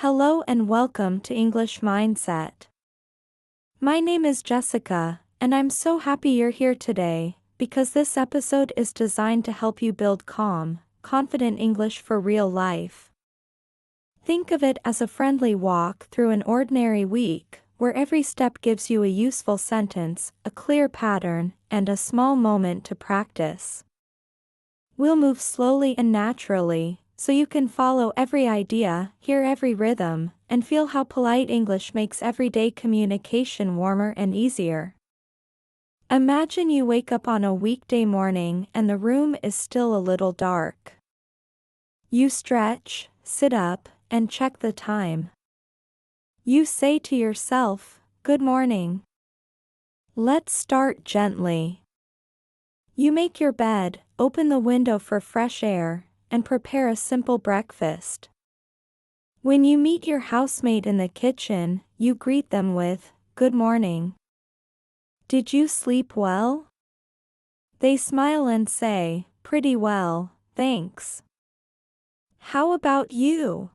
Hello and welcome to English Mindset. My name is Jessica, and I'm so happy you're here today, because this episode is designed to help you build calm, confident English for real life. Think of it as a friendly walk through an ordinary week, where every step gives you a useful sentence, a clear pattern, and a small moment to practice. We'll move slowly and naturally, so you can follow every idea, hear every rhythm, and feel how polite English makes everyday communication warmer and easier. Imagine you wake up on a weekday morning and the room is still a little dark. You stretch, sit up, and check the time. You say to yourself, "Good morning." Let's start gently. You make your bed, open the window for fresh air, and prepare a simple breakfast. When you meet your housemate in the kitchen, you greet them with, "Good morning. Did you sleep well?" They smile and say, "Pretty well, thanks. How about you?"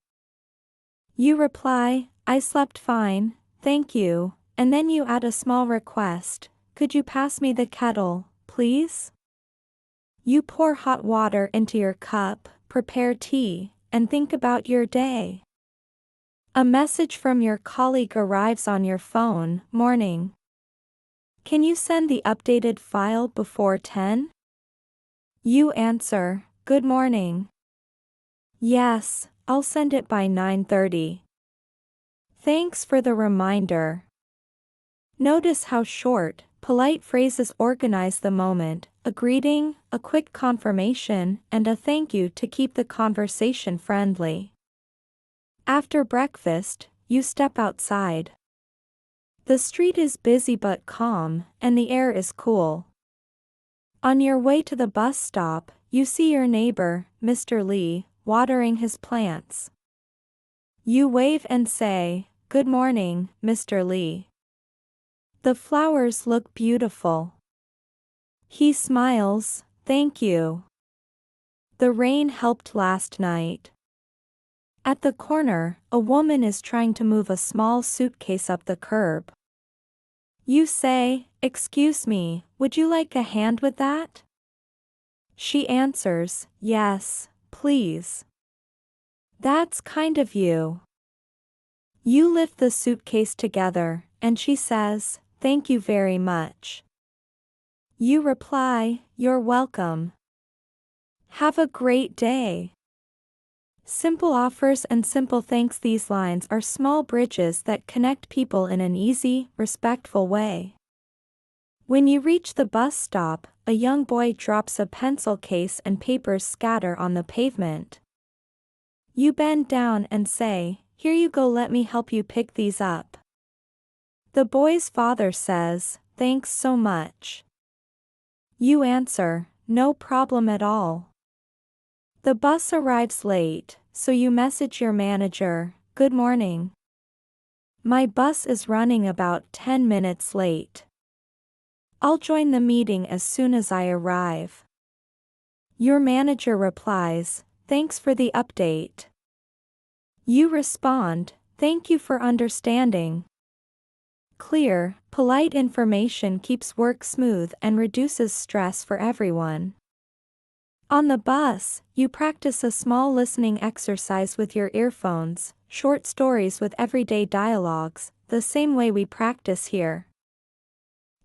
You reply, "I slept fine, thank you," and then you add a small request, "Could you pass me the kettle, please?" You pour hot water into your cup, prepare tea, and think about your day. A message from your colleague arrives on your phone, "Morning. Can you send the updated file before 10? You answer, "Good morning. Yes, I'll send it by 9:30. Thanks for the reminder." Notice how short, polite phrases organize the moment, a greeting, a quick confirmation, and a thank you to keep the conversation friendly. After breakfast, you step outside. The street is busy but calm, and the air is cool. On your way to the bus stop, you see your neighbor, Mr. Lee, watering his plants. You wave and say, "Good morning, Mr. Lee. The flowers look beautiful." He smiles, "Thank you. The rain helped last night." At the corner, a woman is trying to move a small suitcase up the curb. You say, "Excuse me, would you like a hand with that?" She answers, "Yes, please." That's kind of you. You lift the suitcase together, and she says, "Thank you very much." You reply, "You're welcome. Have a great day." Simple offers and simple thanks. These lines are small bridges that connect people in an easy, respectful way. When you reach the bus stop, a young boy drops a pencil case and papers scatter on the pavement. You bend down and say, "Here you go, let me help you pick these up." The boy's father says, "Thanks so much." You answer, "No problem at all." The bus arrives late, so you message your manager, "Good morning. My bus is running about 10 minutes late. I'll join the meeting as soon as I arrive." Your manager replies, "Thanks for the update." You respond, "Thank you for understanding." Clear, polite information keeps work smooth and reduces stress for everyone. On the bus, you practice a small listening exercise with your earphones, short stories with everyday dialogues, the same way we practice here.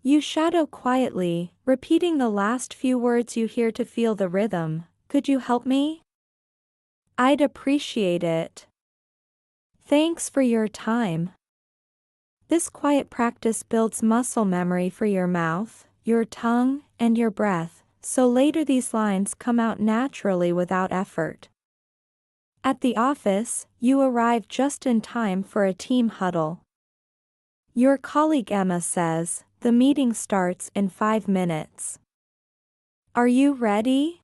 You shadow quietly, repeating the last few words you hear to feel the rhythm. "Could you help me? I'd appreciate it. Thanks for your time." This quiet practice builds muscle memory for your mouth, your tongue, and your breath, so later these lines come out naturally without effort. At the office, you arrive just in time for a team huddle. Your colleague Emma says, "The meeting starts in 5 minutes. Are you ready?"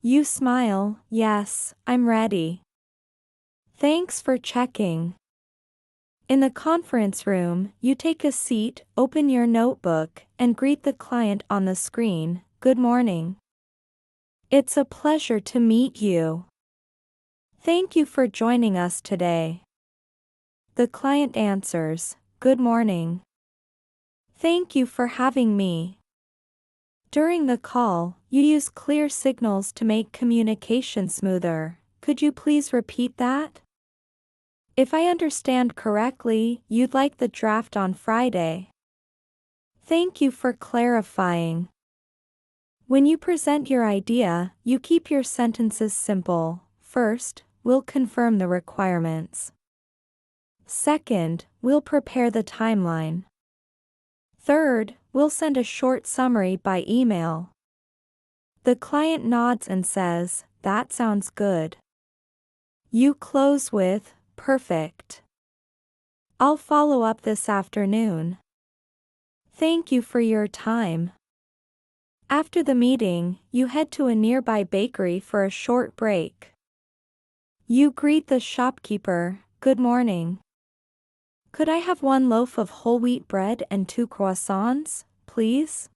You smile, "Yes, I'm ready. Thanks for checking." In the conference room, you take a seat, open your notebook, and greet the client on the screen, "Good morning. It's a pleasure to meet you. Thank you for joining us today. The client answers, good morning. Thank you for having me. During the call, you use clear signals to make communication smoother. Could you please repeat that? If I understand correctly, you'd like the draft on Friday. Thank you for clarifying. When you present your idea, you keep your sentences simple. First, we'll confirm the requirements. Second, we'll prepare the timeline. Third, we'll send a short summary by email. The client nods and says, that sounds good. You close with, perfect. I'll follow up this afternoon. Thank you for your time. After the meeting, you head to a nearby bakery for a short break. You greet the shopkeeper, good morning. Could I have 1 loaf of whole wheat bread and 2 croissants, please?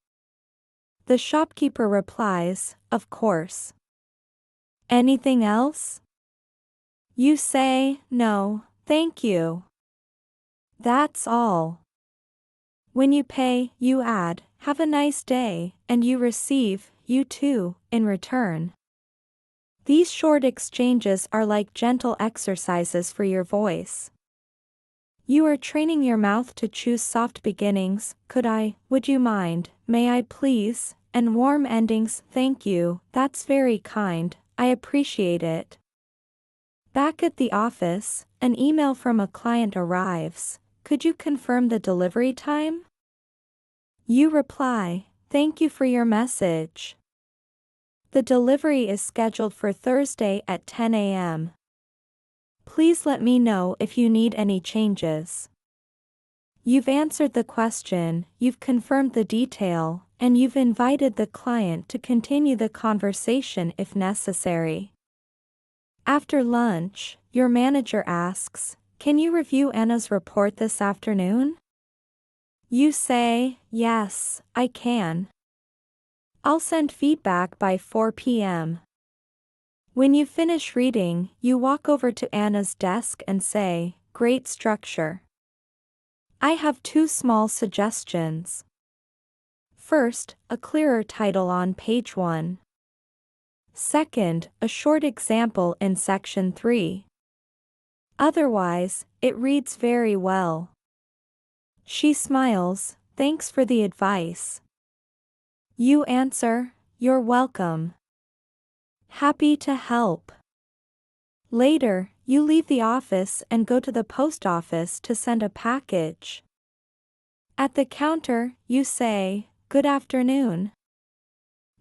The shopkeeper replies, of course. Anything else? You say, no, thank you. That's all. When you pay, you add, have a nice day, and you receive, you too, in return. These short exchanges are like gentle exercises for your voice. You are training your mouth to choose soft beginnings, could I, would you mind, may I please, and warm endings, thank you, that's very kind, I appreciate it. Back at the office, an email from a client arrives. Could you confirm the delivery time? You reply, thank you for your message. The delivery is scheduled for Thursday at 10 a.m. Please let me know if you need any changes. You've answered the question, you've confirmed the detail, and you've invited the client to continue the conversation if necessary. After lunch, your manager asks, can you review Anna's report this afternoon? You say, yes, I can. I'll send feedback by 4 p.m. When you finish reading, you walk over to Anna's desk and say, great structure. I have 2 small suggestions. First, a clearer title on page 1. Second, a short example in section 3. Otherwise, it reads very well. She smiles, thanks for the advice. You answer, you're welcome. Happy to help. Later, you leave the office and go to the post office to send a package. At the counter, you say, good afternoon.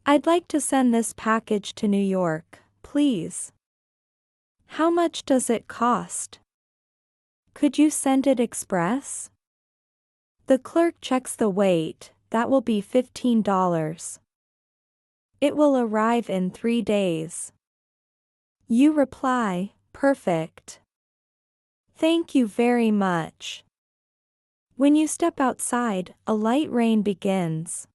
I'd like to send this package to New York, please. How much does it cost? Could you send it express? The clerk checks the weight, that will be $15. It will arrive in 3 days. You reply, perfect. Thank you very much. When you step outside, a light rain begins.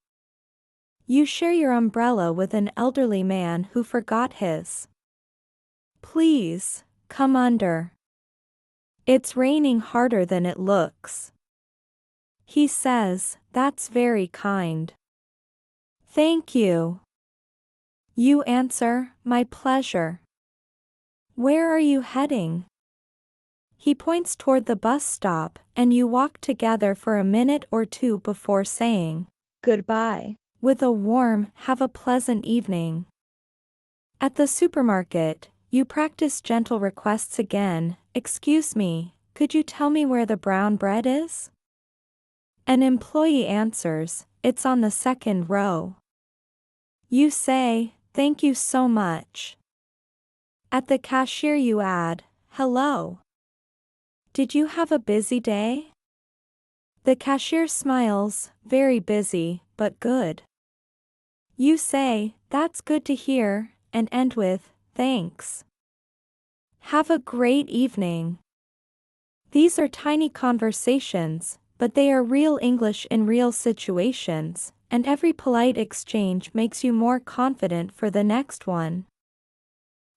You share your umbrella with an elderly man who forgot his. Please, come under. It's raining harder than it looks. He says, that's very kind. Thank you. You answer, my pleasure. Where are you heading? He points toward the bus stop, and you walk together for a minute or two before saying, goodbye, with a warm, have a pleasant evening. At the supermarket, you practice gentle requests again, excuse me, could you tell me where the brown bread is? An employee answers, it's on the 2nd row. You say, thank you so much. At the cashier you add, hello. Did you have a busy day? The cashier smiles, very busy, but good. You say, that's good to hear, and end with, thanks. Have a great evening. These are tiny conversations, but they are real English in real situations, and every polite exchange makes you more confident for the next one.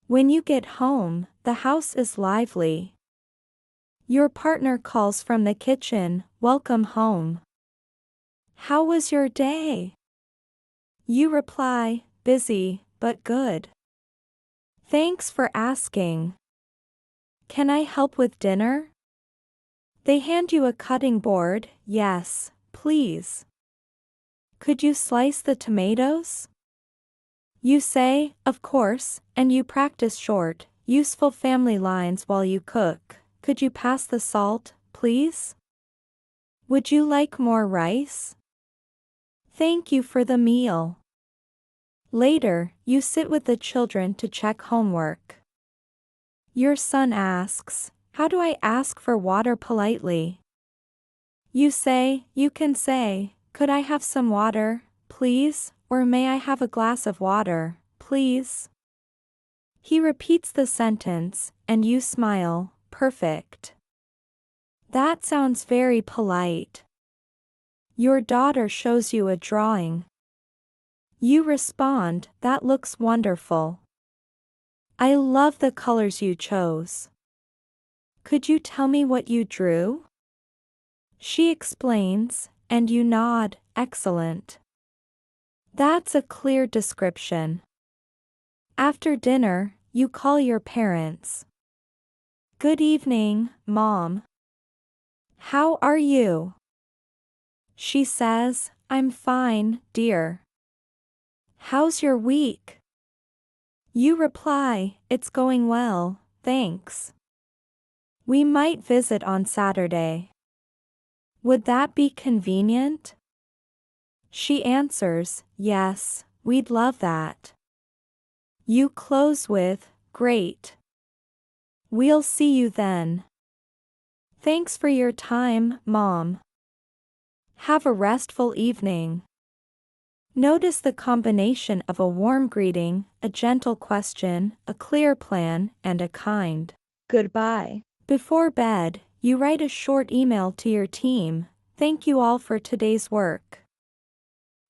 When you get home, the house is lively. Your partner calls from the kitchen, welcome home. How was your day? You reply, busy, but good. Thanks for asking. Can I help with dinner? They hand you a cutting board, yes, please. Could you slice the tomatoes? You say, of course, and you practice short, useful family lines while you cook. Could you pass the salt, please? Would you like more rice? Thank you for the meal. Later, you sit with the children to check homework. Your son asks, how do I ask for water politely? You say, you can say, could I have some water, please, or may I have a glass of water, please? He repeats the sentence, and you smile, perfect. That sounds very polite. Your daughter shows you a drawing. You respond, that looks wonderful. I love the colors you chose. Could you tell me what you drew? She explains, and you nod, excellent. That's a clear description. After dinner, you call your parents. Good evening, Mom. How are you? She says, I'm fine, dear. How's your week? You reply, it's going well, thanks. We might visit on Saturday. Would that be convenient? She answers, yes, we'd love that. You close with, great. We'll see you then. Thanks for your time, Mom. Have a restful evening. Notice the combination of a warm greeting, a gentle question, a clear plan, and a kind goodbye. Before bed, you write a short email to your team, thank you all for today's work.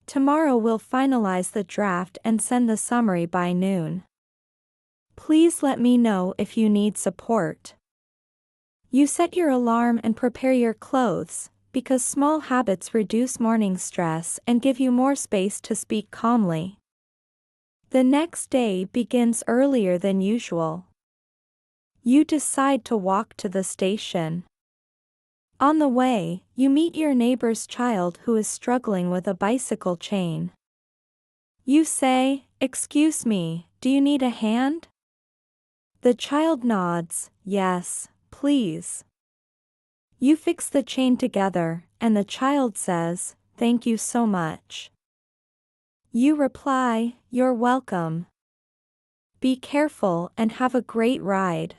Tomorrow we'll finalize the draft and send the summary by noon. Please let me know if you need support. You set your alarm and prepare your clothes, because small habits reduce morning stress and give you more space to speak calmly. The next day begins earlier than usual. You decide to walk to the station. On the way, you meet your neighbor's child who is struggling with a bicycle chain. You say, excuse me, do you need a hand? The child nods, yes, please. You fix the chain together, and the child says, thank you so much. You reply, you're welcome. Be careful and have a great ride.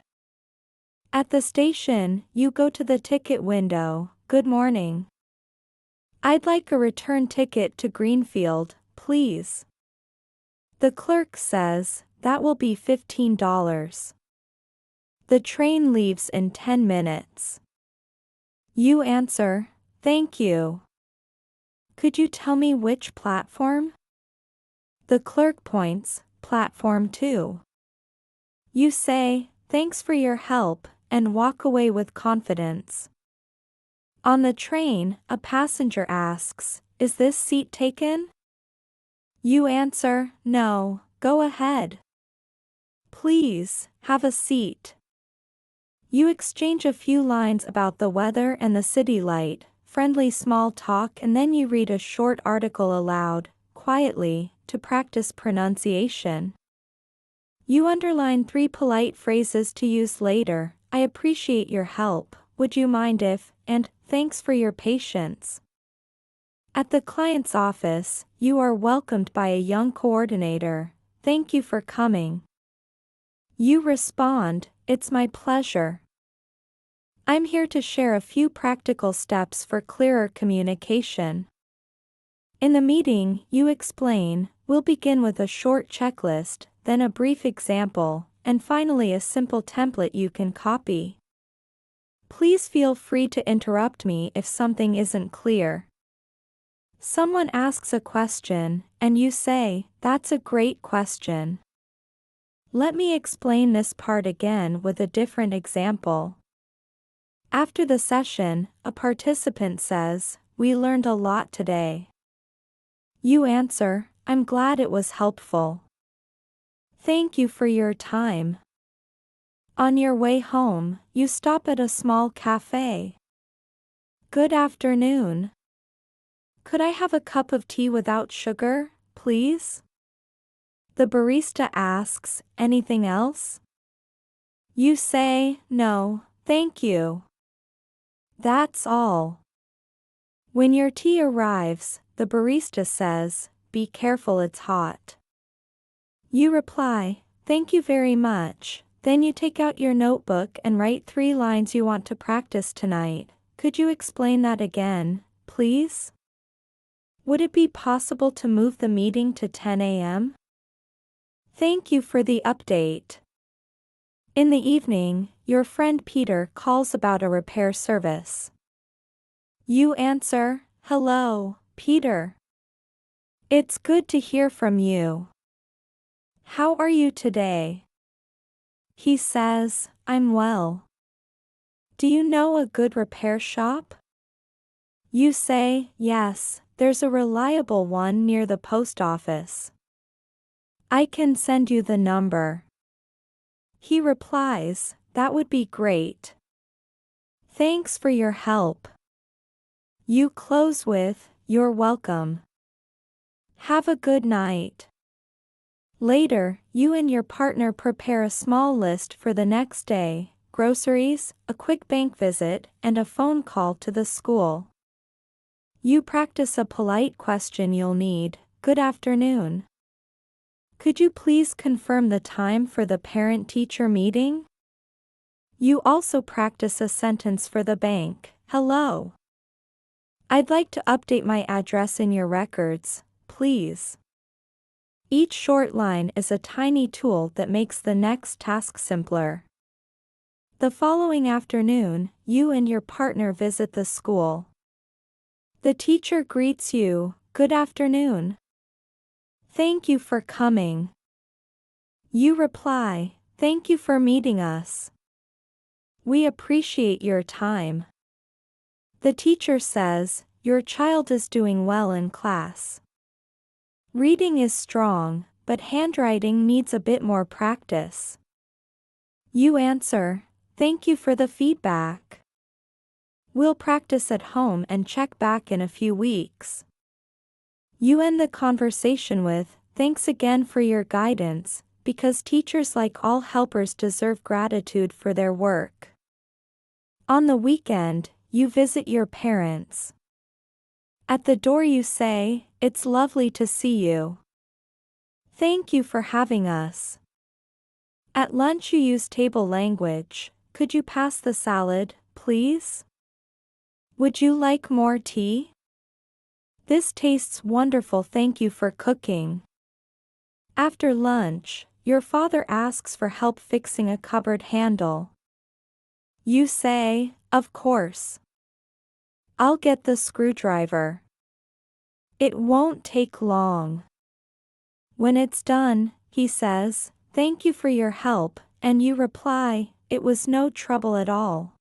At the station, you go to the ticket window, good morning. I'd like a return ticket to Greenfield, please. The clerk says, that will be $15. The train leaves in 10 minutes. You answer, thank you. Could you tell me which platform? The clerk points, platform 2. You say, thanks for your help, and walk away with confidence. On the train, a passenger asks, is this seat taken? You answer, no, go ahead. Please, have a seat. You exchange a few lines about the weather and the city light, friendly small talk, and then you read a short article aloud, quietly, to practice pronunciation. You underline 3 polite phrases to use later, I appreciate your help, would you mind if, and, thanks for your patience. At the client's office, you are welcomed by a young coordinator, thank you for coming. You respond, it's my pleasure. I'm here to share a few practical steps for clearer communication. In the meeting, you explain, we'll begin with a short checklist, then a brief example, and finally a simple template you can copy. Please feel free to interrupt me if something isn't clear. Someone asks a question, and you say, that's a great question. Let me explain this part again with a different example. After the session, a participant says, "We learned a lot today." You answer, "I'm glad it was helpful. Thank you for your time." On your way home, you stop at a small cafe. "Good afternoon. Could I have a cup of tea without sugar, please?" The barista asks, "Anything else?" You say, "No, thank you. That's all." When your tea arrives, the barista says, "Be careful, it's hot." You reply, "Thank you very much." Then you take out your notebook and write 3 lines you want to practice tonight. Could you explain that again, please? Would it be possible to move the meeting to 10 a.m.? Thank you for the update. In the evening, your friend Peter calls about a repair service. You answer, "Hello, Peter. It's good to hear from you. How are you today?" He says, "I'm well. Do you know a good repair shop?" You say, "Yes, there's a reliable one near the post office. I can send you the number." He replies, "That would be great. Thanks for your help." You close with, "You're welcome. Have a good night." Later, you and your partner prepare a small list for the next day: groceries, a quick bank visit, and a phone call to the school. You practice a polite question you'll need: "Good afternoon. Could you please confirm the time for the parent-teacher meeting?" You also practice a sentence for the bank: "Hello. I'd like to update my address in your records, please." Each short line is a tiny tool that makes the next task simpler. The following afternoon, you and your partner visit the school. The teacher greets you, "Good afternoon. Thank you for coming." You reply, "Thank you for meeting us. We appreciate your time." The teacher says, "Your child is doing well in class. Reading is strong, but handwriting needs a bit more practice." You answer, "Thank you for the feedback. We'll practice at home and check back in a few weeks." You end the conversation with, "Thanks again for your guidance," because teachers, like all helpers, deserve gratitude for their work. On the weekend, you visit your parents. At the door you say, "It's lovely to see you. Thank you for having us." At lunch you use table language: "Could you pass the salad, please? Would you like more tea? This tastes wonderful, thank you for cooking." After lunch, your father asks for help fixing a cupboard handle. You say, "Of course. I'll get the screwdriver. It won't take long." When it's done, he says, "Thank you for your help," and you reply, "It was no trouble at all."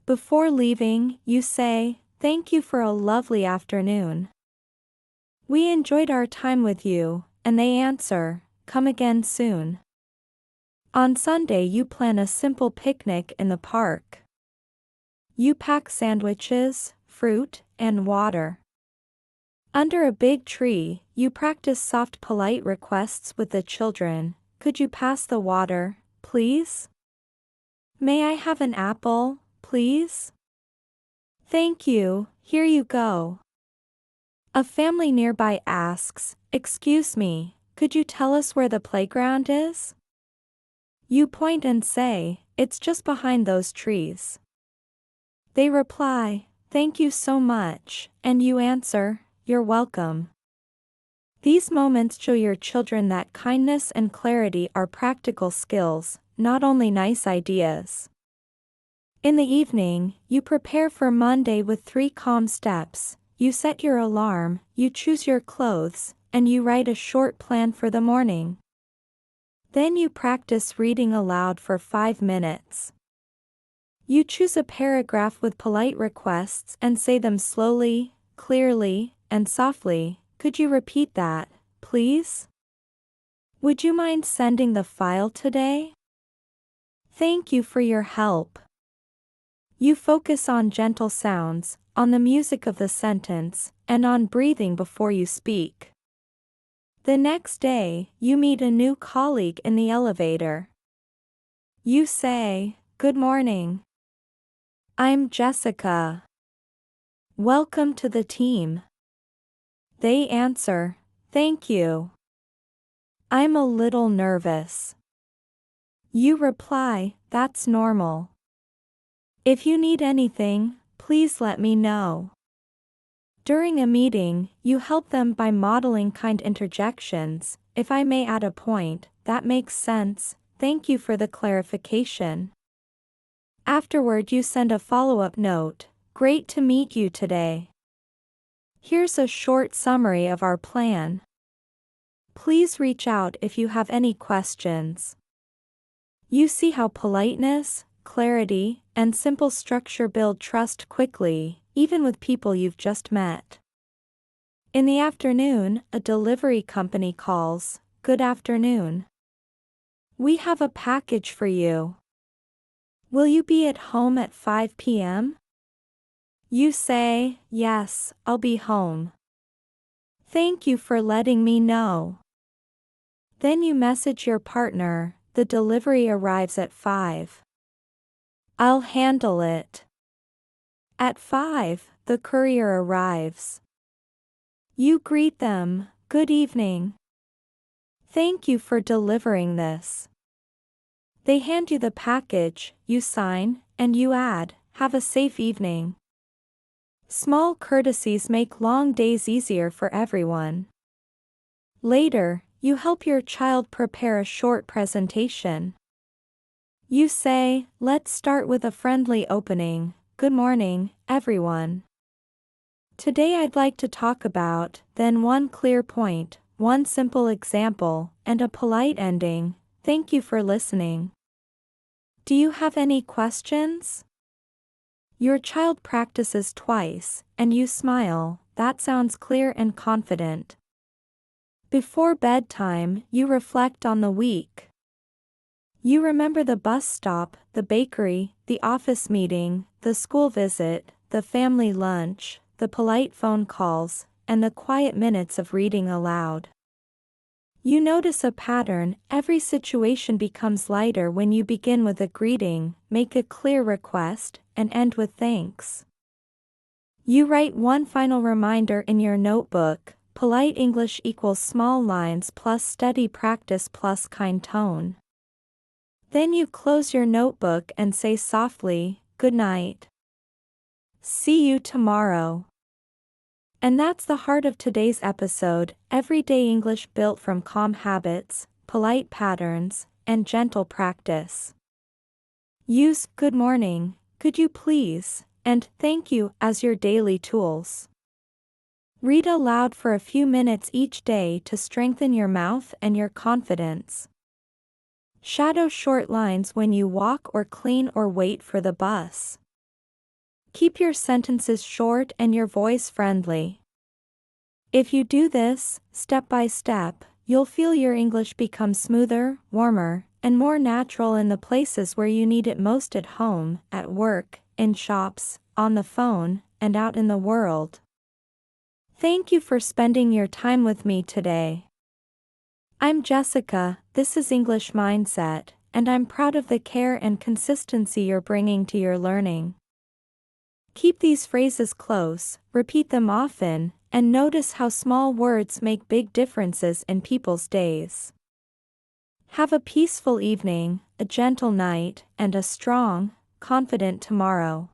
Before leaving, you say, "Thank you for a lovely afternoon. We enjoyed our time with you," and they answer, "Come again soon." On Sunday you plan a simple picnic in the park. You pack sandwiches, fruit, and water. Under a big tree, you practice soft, polite requests with the children: "Could you pass the water, please? May I have an apple, please? Thank you, here you go." A family nearby asks, "Excuse me, could you tell us where the playground is?" You point and say, "It's just behind those trees." They reply, "Thank you so much," and you answer, "You're welcome." These moments show your children that kindness and clarity are practical skills, not only nice ideas. In the evening, you prepare for Monday with 3 calm steps. You set your alarm, you choose your clothes, and you write a short plan for the morning. Then you practice reading aloud for 5 minutes. You choose a paragraph with polite requests and say them slowly, clearly, and softly. Could you repeat that, please? Would you mind sending the file today? Thank you for your help. You focus on gentle sounds, on the music of the sentence, and on breathing before you speak. The next day, you meet a new colleague in the elevator. You say, "Good morning. I'm Jessica. Welcome to the team." They answer, "Thank you. I'm a little nervous." You reply, "That's normal. If you need anything, please let me know." During a meeting, you help them by modeling kind interjections. "If I may add a point, that makes sense. Thank you for the clarification." Afterward, you send a follow-up note. "Great to meet you today. Here's a short summary of our plan. Please reach out if you have any questions." You see how politeness, clarity, and simple structure build trust quickly, even with people you've just met. In the afternoon, a delivery company calls. "Good afternoon. We have a package for you. Will you be at home at 5 p.m.? You say, "Yes, I'll be home. Thank you for letting me know." Then you message your partner, "The delivery arrives at 5. I'll handle it." At 5, the courier arrives. You greet them, "Good evening. Thank you for delivering this." They hand you the package, you sign, and you add, "Have a safe evening." Small courtesies make long days easier for everyone. Later, you help your child prepare a short presentation. You say, "Let's start with a friendly opening. Good morning, everyone. Today I'd like to talk about," then one clear point, one simple example, and a polite ending. "Thank you for listening. Do you have any questions?" Your child practices twice, and you smile. That sounds clear and confident. Before bedtime, you reflect on the week. You remember the bus stop, the bakery, the office meeting, the school visit, the family lunch, the polite phone calls, and the quiet minutes of reading aloud. You notice a pattern. Every situation becomes lighter when you begin with a greeting, make a clear request, and end with thanks. You write one final reminder in your notebook. Polite English equals small lines plus steady practice plus kind tone. Then you close your notebook and say softly, "Good night. See you tomorrow." And that's the heart of today's episode, everyday English built from calm habits, polite patterns, and gentle practice. Use "good morning," "could you please," and "thank you" as your daily tools. Read aloud for a few minutes each day to strengthen your mouth and your confidence. Shadow short lines when you walk or clean or wait for the bus. Keep your sentences short and your voice friendly. If you do this, step by step, you'll feel your English become smoother, warmer, and more natural in the places where you need it most: at home, at work, in shops, on the phone, and out in the world. Thank you for spending your time with me today. I'm Jessica, this is English Mindset, and I'm proud of the care and consistency you're bringing to your learning. Keep these phrases close, repeat them often, and notice how small words make big differences in people's days. Have a peaceful evening, a gentle night, and a strong, confident tomorrow.